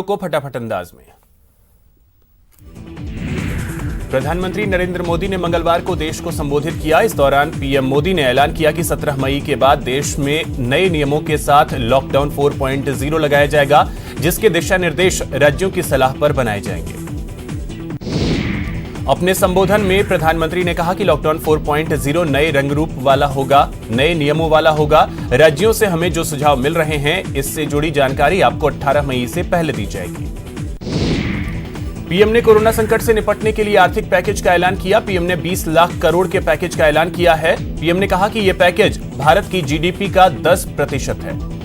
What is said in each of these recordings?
को फटाफट अंदाज में। प्रधानमंत्री नरेंद्र मोदी ने मंगलवार को देश को संबोधित किया। इस दौरान पीएम मोदी ने ऐलान किया कि 17 मई के बाद देश में नए नियमों के साथ लॉकडाउन 4.0 लगाया जाएगा, जिसके दिशा निर्देश राज्यों की सलाह पर बनाए जाएंगे। अपने संबोधन में प्रधानमंत्री ने कहा कि लॉकडाउन 4.0 नए रंग रूप वाला होगा, नए नियमों वाला होगा। राज्यों से हमें जो सुझाव मिल रहे हैं, इससे जुड़ी जानकारी आपको 18 मई से पहले दी जाएगी। पीएम ने कोरोना संकट से निपटने के लिए आर्थिक पैकेज का ऐलान किया। पीएम ने 20 लाख करोड़ के पैकेज का ऐलान किया है। पीएम ने कहा कि यह पैकेज भारत की जीडीपी का 10% है।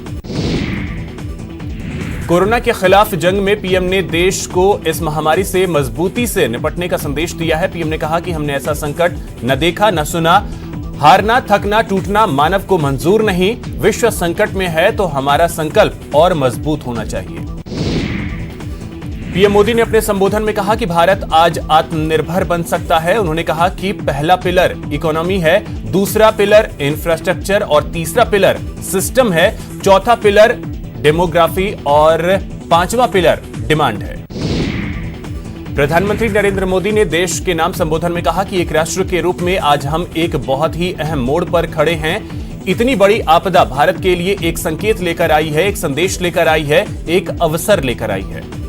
कोरोना के खिलाफ जंग में पीएम ने देश को इस महामारी से मजबूती से निपटने का संदेश दिया है। पीएम ने कहा कि हमने ऐसा संकट न देखा न सुना। हारना, थकना, टूटना मानव को मंजूर नहीं। विश्व संकट में है तो हमारा संकल्प और मजबूत होना चाहिए। पीएम मोदी ने अपने संबोधन में कहा कि भारत आज आत्मनिर्भर बन सकता है। उन्होंने कहा कि पहला पिलर इकोनॉमी है, दूसरा पिलर इंफ्रास्ट्रक्चर और तीसरा पिलर सिस्टम है, चौथा पिलर डेमोग्राफी और पांचवा पिलर डिमांड है। प्रधानमंत्री नरेंद्र मोदी ने देश के नाम संबोधन में कहा कि एक राष्ट्र के रूप में आज हम एक बहुत ही अहम मोड़ पर खड़े हैं। इतनी बड़ी आपदा भारत के लिए एक संकेत लेकर आई है, एक संदेश लेकर आई है, एक अवसर लेकर आई है।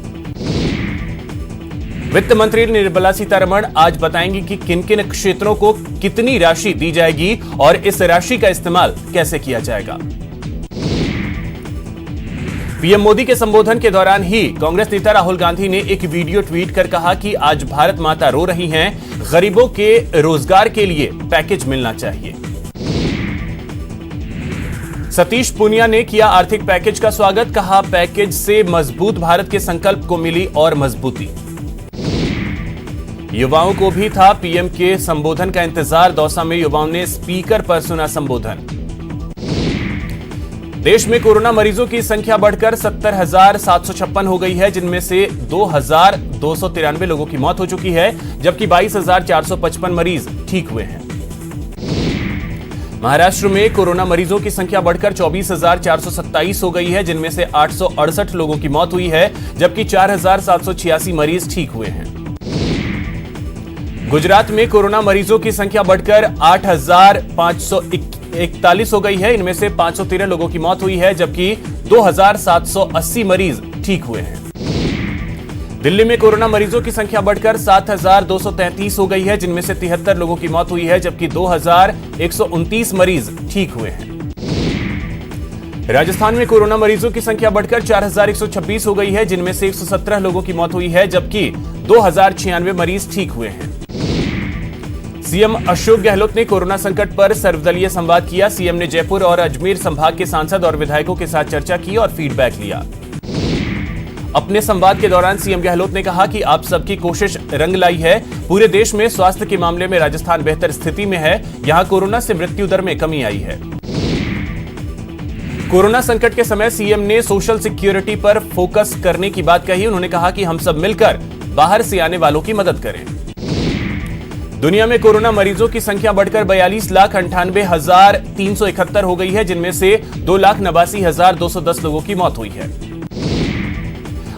वित्त मंत्री निर्मला सीतारमण आज बताएंगी कि किन किन क्षेत्रों को कितनी राशि दी जाएगी और इस राशि का इस्तेमाल कैसे किया जाएगा। पीएम मोदी के संबोधन के दौरान ही कांग्रेस नेता राहुल गांधी ने एक वीडियो ट्वीट कर कहा कि आज भारत माता रो रही हैं, गरीबों के रोजगार के लिए पैकेज मिलना चाहिए। सतीश पूनिया ने किया आर्थिक पैकेज का स्वागत, कहा पैकेज से मजबूत भारत के संकल्प को मिली और मजबूती। युवाओं को भी था पीएम के संबोधन का इंतजार। दौसा में युवाओं ने स्पीकर पर सुना संबोधन। देश में कोरोना मरीजों की संख्या बढ़कर 70,756 हो गई है, जिनमें से 2,293 लोगों की मौत हो चुकी है, जबकि 22,455 मरीज ठीक हुए हैं। महाराष्ट्र में कोरोना मरीजों की संख्या बढ़कर 24,427 हो गई है, जिनमें से 868 लोगों की मौत हुई है, जबकि 4,786 मरीज ठीक हुए हैं। गुजरात में कोरोना मरीजों की संख्या बढ़कर 8,541 हो गई है। इनमें से 513 लोगों की मौत हुई है, जबकि 2,780 मरीज ठीक हुए हैं। दिल्ली में कोरोना मरीजों की संख्या बढ़कर 7,233 हो गई है, जिनमें से 73 लोगों की मौत हुई है, जबकि 2,129 मरीज ठीक हुए हैं। राजस्थान में कोरोना मरीजों की संख्या बढ़कर 4,126 हो गई है, जिनमें से 117 लोगों की मौत हुई है, जबकि 2,096 मरीज ठीक हुए हैं। सीएम अशोक गहलोत ने कोरोना संकट पर सर्वदलीय संवाद किया। सीएम ने जयपुर और अजमेर संभाग के सांसद और विधायकों के साथ चर्चा की और फीडबैक लिया। अपने संवाद के दौरान सीएम गहलोत ने कहा कि आप सबकी कोशिश रंग लाई है। पूरे देश में स्वास्थ्य के मामले में राजस्थान बेहतर स्थिति में है। यहां कोरोना से मृत्यु दर में कमी आई है। कोरोना संकट के समय सीएम ने सोशल सिक्योरिटी पर फोकस करने की बात कही। उन्होंने कहा कि हम सब मिलकर बाहर से आने वालों की मदद करें। दुनिया में कोरोना मरीजों की संख्या बढ़कर 42,98,371 हो गई है, जिनमें से 2,89,210 लोगों की मौत हुई है।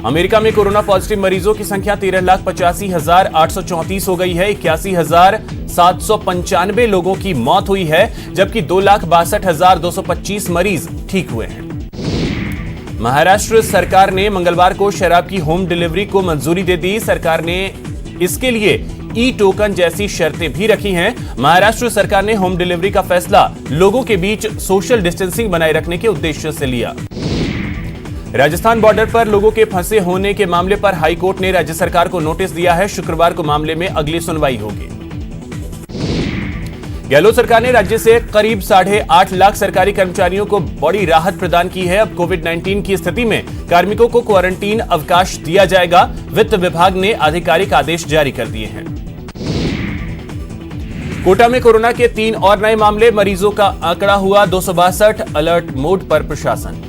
अमेरिका में कोरोना पॉजिटिव मरीजों की संख्या 13,85,834 हो गई है। 81,795 लोगों की मौत हुई है, जबकि 2,62,225 मरीज ठीक हुए हैं। महाराष्ट्र सरकार ने मंगलवार को शराब की होम डिलीवरी को मंजूरी दे दी। सरकार ने इसके लिए ई टोकन जैसी शर्तें भी रखी हैं। महाराष्ट्र सरकार ने होम डिलीवरी का फैसला लोगों के बीच सोशल डिस्टेंसिंग बनाए रखने के उद्देश्य से लिया। राजस्थान बॉर्डर पर लोगों के फंसे होने के मामले पर हाईकोर्ट ने राज्य सरकार को नोटिस दिया है। शुक्रवार को मामले में अगली सुनवाई होगी। गहलोत सरकार ने राज्य से करीब 8.5 लाख सरकारी कर्मचारियों को बड़ी राहत प्रदान की है। अब कोविड-19 की स्थिति में कार्मिकों को क्वारंटीन अवकाश दिया जाएगा। वित्त विभाग ने आधिकारिक आदेश जारी कर दिए हैं। कोटा में कोरोना के 3 और नए मामले, मरीजों का आंकड़ा हुआ 262। अलर्ट मोड पर प्रशासन।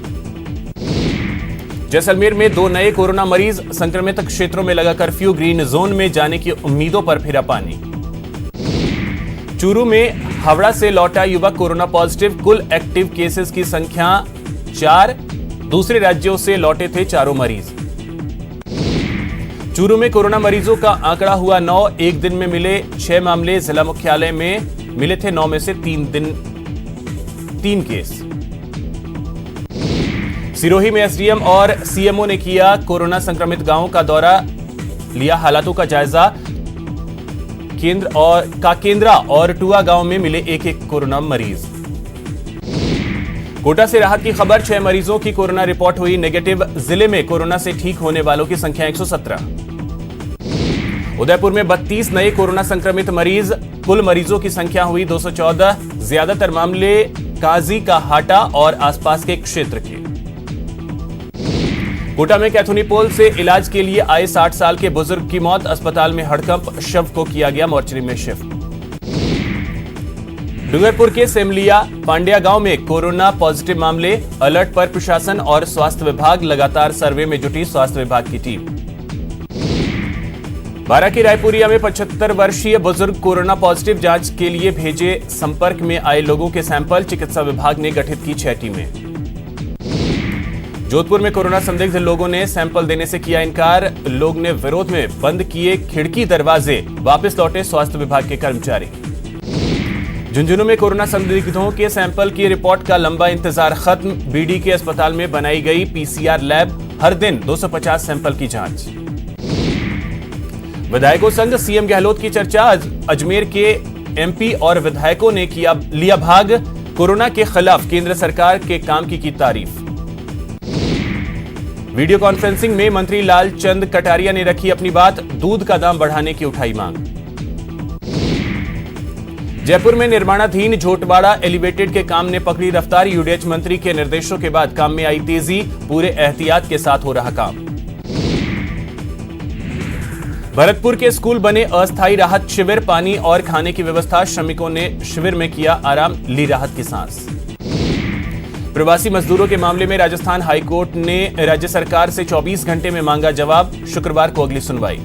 जैसलमेर में 2 नए कोरोना मरीज, संक्रमित क्षेत्रों में लगा कर्फ्यू, ग्रीन जोन में जाने की उम्मीदों पर फिरा पानी। चूरू में हावड़ा से लौटा युवक कोरोना पॉजिटिव, कुल एक्टिव केसेस की संख्या 4। दूसरे राज्यों से लौटे थे चारों मरीज। चूरू में कोरोना मरीजों का आंकड़ा हुआ 9। एक दिन में मिले 6 मामले। जिला मुख्यालय में मिले थे 9 में से 3 केस। सिरोही में एसडीएम और सीएमओ ने किया कोरोना संक्रमित गांवों का दौरा, लिया हालातों का जायजा। केंद्रा और टुआ गांव में मिले एक कोरोना मरीज। कोटा से राहत की खबर, 6 मरीजों की कोरोना रिपोर्ट हुई नेगेटिव। जिले में कोरोना से ठीक होने वालों की संख्या 117। उदयपुर में 32 नए कोरोना संक्रमित मरीज, कुल मरीजों की संख्या हुई 214। ज्यादातर मामले काजी का हाटा और आसपास के क्षेत्र के। कोटा में कैथुनी पोल से इलाज के लिए आए 60 साल के बुजुर्ग की मौत, अस्पताल में हड़कंप, शव को किया गया मोर्चरी में शिफ्ट। डूंगरपुर के सेमलिया पांड्या गांव में कोरोना पॉजिटिव मामले, अलर्ट पर प्रशासन और स्वास्थ्य विभाग, लगातार सर्वे में जुटी स्वास्थ्य विभाग की टीम। बारां की रायपुरिया में 75 वर्षीय बुजुर्ग कोरोना पॉजिटिव, जांच के लिए भेजे। संपर्क में आए लोगों के सैंपल, चिकित्सा विभाग ने गठित की 6 टीमें। जोधपुर में कोरोना संदिग्ध लोगों ने सैंपल देने से किया इनकार, लोग ने विरोध में बंद किए खिड़की दरवाजे, वापस लौटे स्वास्थ्य विभाग के कर्मचारी। झुंझुनू में कोरोना संदिग्धों के सैंपल की रिपोर्ट का लंबा इंतजार खत्म, बीडी के अस्पताल में बनाई गई पीसीआर लैब, हर दिन 250 सैंपल की जांच। विधायकों संग सीएम गहलोत की चर्चा, अजमेर के एमपी और विधायकों ने लिया भाग, कोरोना के खिलाफ केंद्र सरकार के काम की तारीफ। वीडियो कॉन्फ्रेंसिंग में मंत्री लालचंद कटारिया ने रखी अपनी बात, दूध का दाम बढ़ाने की उठाई मांग। जयपुर में निर्माणाधीन झोटवाड़ा एलिवेटेड के काम ने पकड़ी रफ्तार, यूडीएच मंत्री के निर्देशों के बाद काम में आई तेजी, पूरे एहतियात के साथ हो रहा काम। भरतपुर के स्कूल बने अस्थायी राहत शिविर, पानी और खाने की व्यवस्था, श्रमिकों ने शिविर में किया आराम, ली राहत की सांस। प्रवासी मजदूरों के मामले में राजस्थान हाईकोर्ट ने राज्य सरकार से 24 घंटे में मांगा जवाब, शुक्रवार को अगली सुनवाई।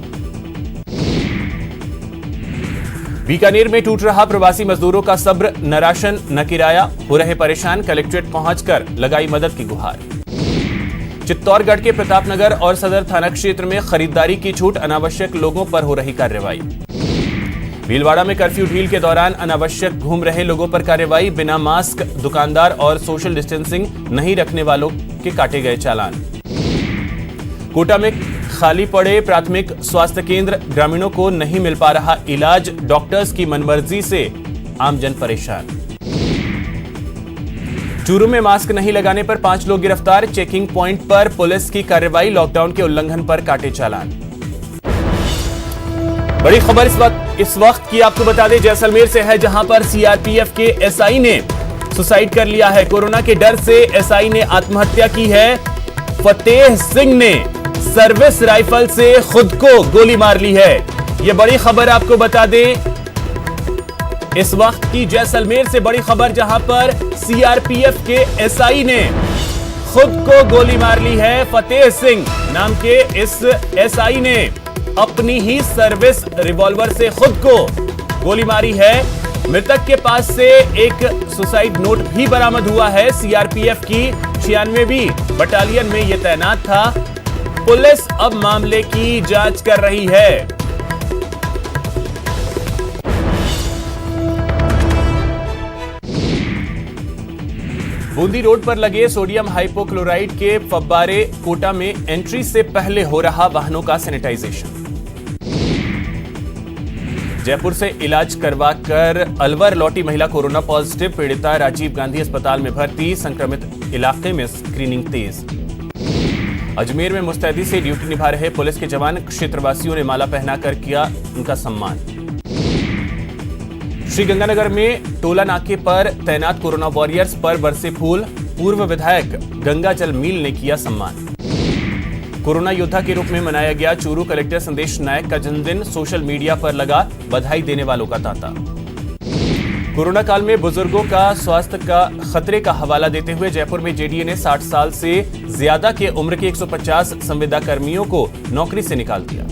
बीकानेर में टूट रहा प्रवासी मजदूरों का सब्र, न राशन न किराया, हो रहे परेशान, कलेक्ट्रेट पहुंचकर लगाई मदद की गुहार। चित्तौड़गढ़ के प्रतापनगर और सदर थाना क्षेत्र में खरीदारी की छूट, अनावश्यक लोगों पर हो रही कार्रवाई। भीलवाड़ा में कर्फ्यू ढील के दौरान अनावश्यक घूम रहे लोगों पर कार्रवाई, बिना मास्क दुकानदार और सोशल डिस्टेंसिंग नहीं रखने वालों के काटे गए चालान। कोटा में खाली पड़े प्राथमिक स्वास्थ्य केंद्र, ग्रामीणों को नहीं मिल पा रहा इलाज, डॉक्टर्स की मनमर्जी से आमजन परेशान। चूरू में मास्क नहीं लगाने पर 5 लोग गिरफ्तार, चेकिंग पॉइंट पर पुलिस की कार्रवाई, लॉकडाउन के उल्लंघन पर काटे चालान। बड़ी खबर इस वक्त की आपको बता दें, जैसलमेर से है, जहां पर सीआरपीएफ के एसआई ने सुसाइड कर लिया है। कोरोना के डर से एसआई ने आत्महत्या की है। फतेह सिंह ने सर्विस राइफल से खुद को गोली मार ली है। यह बड़ी खबर आपको बता दें, इस वक्त की जैसलमेर से बड़ी खबर, जहां पर सीआरपीएफ के एसआई ने खुद को गोली मार ली है। फतेह सिंह नाम के इस एसआई ने अपनी ही सर्विस रिवॉल्वर से खुद को गोली मारी है। मृतक के पास से एक सुसाइड नोट भी बरामद हुआ है। सीआरपीएफ की 96वीं बटालियन में यह तैनात था। पुलिस अब मामले की जांच कर रही है। बूंदी रोड पर लगे सोडियम हाइपोक्लोराइड के फव्वारे, कोटा में एंट्री से पहले हो रहा वाहनों का सैनिटाइजेशन। जयपुर से इलाज करवाकर अलवर लौटी महिला कोरोना पॉजिटिव, पीड़िता राजीव गांधी अस्पताल में भर्ती, संक्रमित इलाके में स्क्रीनिंग तेज। अजमेर में मुस्तैदी से ड्यूटी निभा रहे पुलिस के जवान, क्षेत्रवासियों ने माला पहनाकर किया उनका सम्मान। श्रीगंगानगर में टोला नाके पर तैनात कोरोना वॉरियर्स पर बरसे फूल, पूर्व विधायक गंगाजल मील ने किया सम्मान। कोरोना योद्धा के रूप में मनाया गया चूरू कलेक्टर संदेश नायक का जन्मदिन, सोशल मीडिया पर लगा बधाई देने वालों का तांता। कोरोना काल में बुजुर्गों का स्वास्थ्य का खतरे का हवाला देते हुए जयपुर में जेडीए ने 60 साल से ज्यादा के उम्र के 150 संविदा कर्मियों को नौकरी से निकाल दिया।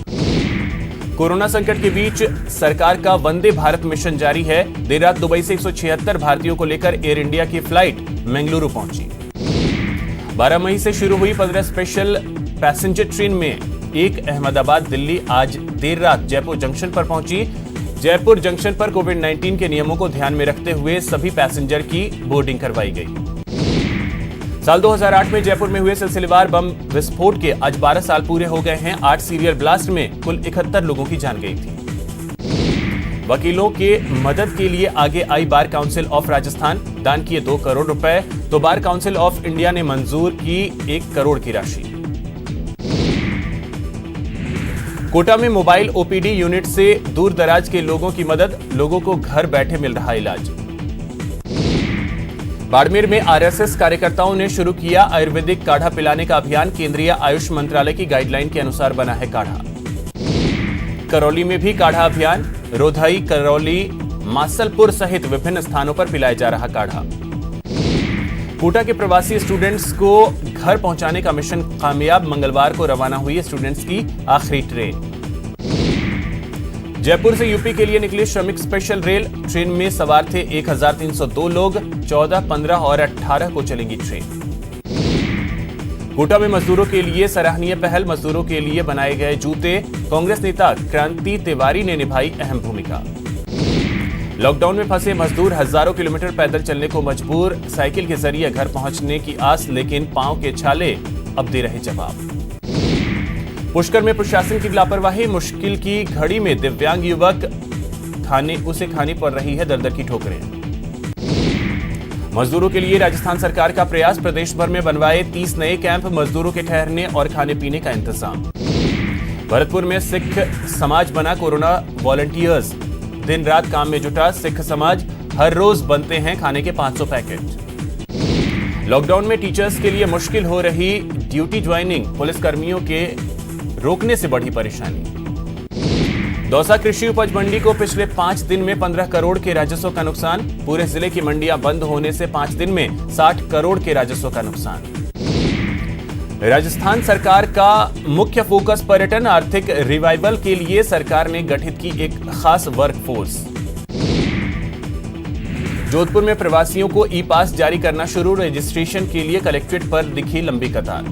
कोरोना संकट के बीच सरकार का वंदे भारत मिशन जारी है। देर रात दुबई से 176 भारतीयों को लेकर एयर इंडिया की फ्लाइट मंगलुरु पहुंची। 12 मई से शुरू हुई 15 स्पेशल पैसेंजर ट्रेन में एक अहमदाबाद दिल्ली आज देर रात जयपुर जंक्शन पर पहुंची। जयपुर जंक्शन पर कोविड-19 के नियमों को ध्यान में रखते हुए सभी पैसेंजर की बोर्डिंग करवाई गई। साल 2008 में जयपुर में हुए सिलसिलेवार बम विस्फोट के आज 12 साल पूरे हो गए हैं। 8 सीरियल ब्लास्ट में कुल 71 लोगों की जान गई थी। वकीलों के मदद के लिए आगे आई बार काउंसिल ऑफ राजस्थान, दान किए 2 करोड़ रुपए, तो बार काउंसिल ऑफ इंडिया ने मंजूर की 1 करोड़ की राशि। कोटा में मोबाइल ओपीडी यूनिट से दूर दराज के लोगों की मदद, लोगों को घर बैठे मिल रहा इलाज। बाड़मेर में आरएसएस कार्यकर्ताओं ने शुरू किया आयुर्वेदिक काढ़ा पिलाने का अभियान, केंद्रीय आयुष मंत्रालय की गाइडलाइन के अनुसार बना है काढ़ा। करौली में भी काढ़ा अभियान, रोधाई, करौली, मासलपुर सहित विभिन्न स्थानों पर पिलाया जा रहा काढ़ा। कोटा के प्रवासी स्टूडेंट्स को घर पहुंचाने का मिशन कामयाब, मंगलवार को रवाना हुई स्टूडेंट्स की आखिरी ट्रेन। जयपुर से यूपी के लिए निकली श्रमिक स्पेशल रेल, ट्रेन में सवार थे 1302 लोग, 14, 15 और 18 को चलेगी ट्रेन। कोटा में मजदूरों के लिए सराहनीय पहल, मजदूरों के लिए बनाए गए जूते, कांग्रेस नेता क्रांति तिवारी ने निभाई अहम भूमिका। लॉकडाउन में फंसे मजदूर हजारों किलोमीटर पैदल चलने को मजबूर, साइकिल के जरिए घर पहुंचने की आस, लेकिन पांव के छाले अब दे रहे जवाब। पुष्कर में प्रशासन की लापरवाही, मुश्किल की घड़ी में दिव्यांग युवक खानी पड़ रही है दर-दर की ठोकरें। मजदूरों के लिए राजस्थान सरकार का प्रयास, प्रदेश भर में बनवाए 30 नए कैंप, मजदूरों के ठहरने और खाने पीने का इंतजाम। भरतपुर में सिख समाज बना कोरोना वॉलंटियर्स, दिन रात काम में जुटा सिख समाज, हर रोज बनते हैं खाने के 500 पैकेट। लॉकडाउन में टीचर्स के लिए मुश्किल हो रही ड्यूटी ज्वाइनिंग, पुलिस कर्मियों के रोकने से बढ़ी परेशानी। दौसा कृषि उपज मंडी को पिछले 5 दिन में 15 करोड़ के राजस्व का नुकसान, पूरे जिले की मंडियां बंद होने से 5 दिन में 60 करोड़ के राजस्व का नुकसान। राजस्थान सरकार का मुख्य फोकस पर्यटन, आर्थिक रिवाइवल के लिए सरकार ने गठित की एक खास वर्कफोर्स। जोधपुर में प्रवासियों को ई पास जारी करना शुरू, रजिस्ट्रेशन के लिए कलेक्ट्रेट पर दिखी लंबी कतार।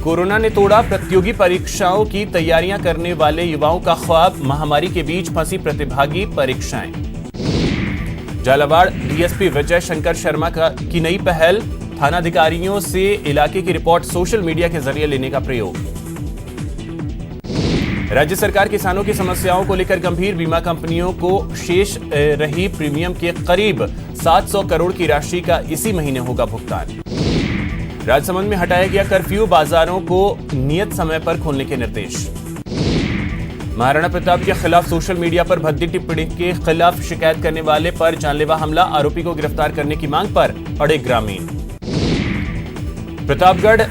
कोरोना ने तोड़ा प्रतियोगी परीक्षाओं की तैयारियां करने वाले युवाओं का ख्वाब, महामारी के बीच फंसी प्रतिभागी परीक्षाएं। झालावाड़ डीएसपी विजय शंकर शर्मा की नई पहल, थानाधिकारियों से इलाके की रिपोर्ट सोशल मीडिया के जरिए लेने का प्रयोग। राज्य सरकार किसानों की समस्याओं को लेकर गंभीर, बीमा कंपनियों को शेष रही प्रीमियम के करीब 700 करोड़ की राशि का इसी महीने होगा भुगतान। राजसमंद में हटाया गया कर्फ्यू, बाजारों को नियत समय पर खोलने के निर्देश। महाराणा प्रताप के खिलाफ सोशल मीडिया पर भद्दी टिप्पणी के खिलाफ शिकायत करने वाले पर जानलेवा हमला, आरोपी को गिरफ्तार करने की मांग पर अड़े ग्रामीण। प्रतापगढ़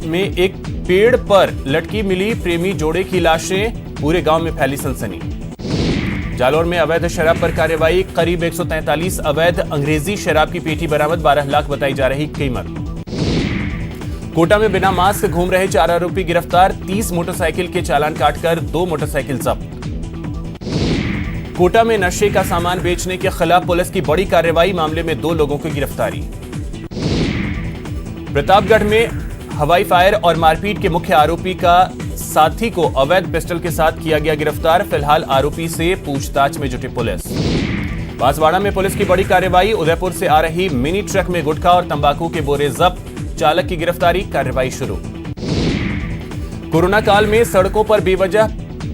में एक पेड़ पर लटकी मिली प्रेमी जोड़े की लाशें, पूरे गांव में फैली सनसनी। जालौर में अवैध शराब पर कार्रवाई, करीब 143 अवैध अंग्रेजी शराब की पेटी बरामद, 12 लाख बताई जा रही कीमत। कोटा में बिना मास्क घूम रहे 4 आरोपी गिरफ्तार, 30 मोटरसाइकिल के चालान काटकर 2 मोटरसाइकिल जब्त। कोटा में नशे का सामान बेचने के खिलाफ पुलिस की बड़ी कार्रवाई, मामले में 2 लोगों की गिरफ्तारी। प्रतापगढ़ में हवाई फायर और मारपीट के मुख्य आरोपी का साथी को अवैध पिस्टल के साथ किया गया गिरफ्तार, फिलहाल आरोपी से पूछताछ में जुटी पुलिस। बांसवाड़ा में पुलिस की बड़ी कार्रवाई, उदयपुर से आ रही मिनी ट्रक में गुटखा और तंबाकू के बोरे जब्त, चालक की गिरफ्तारी, कार्रवाई शुरू। कोरोना काल में सड़कों पर बेवजह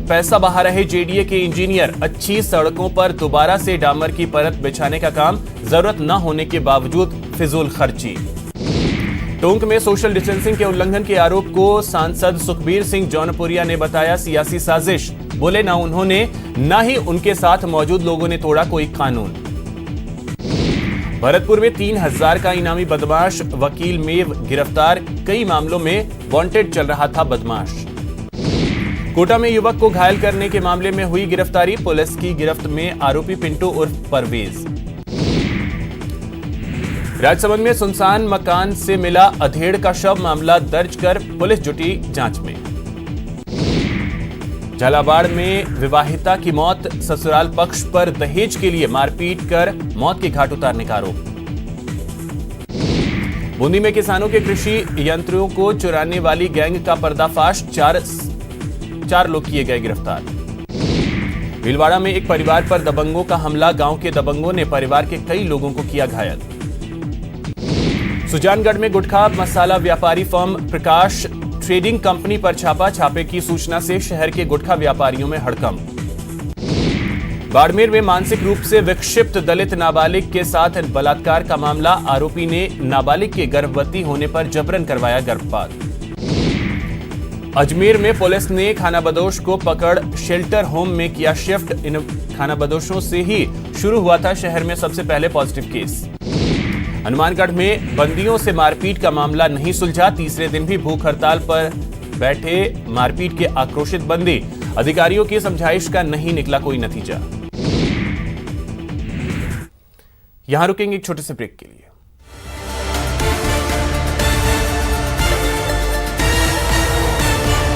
पैसा बहा रहे जेडीए के इंजीनियर, अच्छी सड़कों पर दोबारा से डामर की परत बिछाने का काम, जरूरत न होने के बावजूद फिजूल खर्ची। टोंक में सोशल डिस्टेंसिंग के उल्लंघन के आरोप को सांसद सुखबीर सिंह जौनपुरिया ने बताया सियासी साजिश, बोले ना उन्होंने ना ही उनके साथ मौजूद लोगों ने तोड़ा कोई कानून। भरतपुर में 3000 का इनामी बदमाश वकील में गिरफ्तार, कई मामलों में वांटेड चल रहा था बदमाश। कोटा में युवक को घायल करने के मामले में हुई गिरफ्तारी, पुलिस की गिरफ्त में आरोपी पिंटू उर्फ परवेज। राजसमंद में सुनसान मकान से मिला अधेड़ का शव, मामला दर्ज कर पुलिस जुटी जांच में। झालावाड़ में विवाहिता की मौत, ससुराल पक्ष पर दहेज के लिए मारपीट कर मौत के घाट उतारने का आरोप। बूंदी में किसानों के कृषि यंत्रों को चुराने वाली गैंग का पर्दाफाश, चार लोग किए गए गिरफ्तार। भीलवाड़ा में एक परिवार पर दबंगों का हमला, गांव के दबंगों ने परिवार के कई लोगों को किया घायल। सुजानगढ़ में गुटखा मसाला व्यापारी फर्म प्रकाश ट्रेडिंग कंपनी पर छापे की सूचना से शहर के गुटखा व्यापारियों में हड़कंप। बाड़मेर में मानसिक रूप से विक्षिप्त दलित नाबालिग के साथ बलात्कार का मामला, आरोपी ने नाबालिग के गर्भवती होने पर जबरन करवाया गर्भपात। अजमेर में पुलिस ने खानाबदोश को पकड़ शेल्टर होम में किया शिफ्ट। इन खानाबदोशों से ही शुरू हुआ था शहर में सबसे पहले पॉजिटिव केस। हनुमानगढ़ में बंदियों से मारपीट का मामला नहीं सुलझा, तीसरे दिन भी भूख हड़ताल पर बैठे मारपीट के आक्रोशित बंदी, अधिकारियों की समझाइश का नहीं निकला कोई नतीजा। यहां रुकेंगे एक छोटे से ब्रेक के लिए।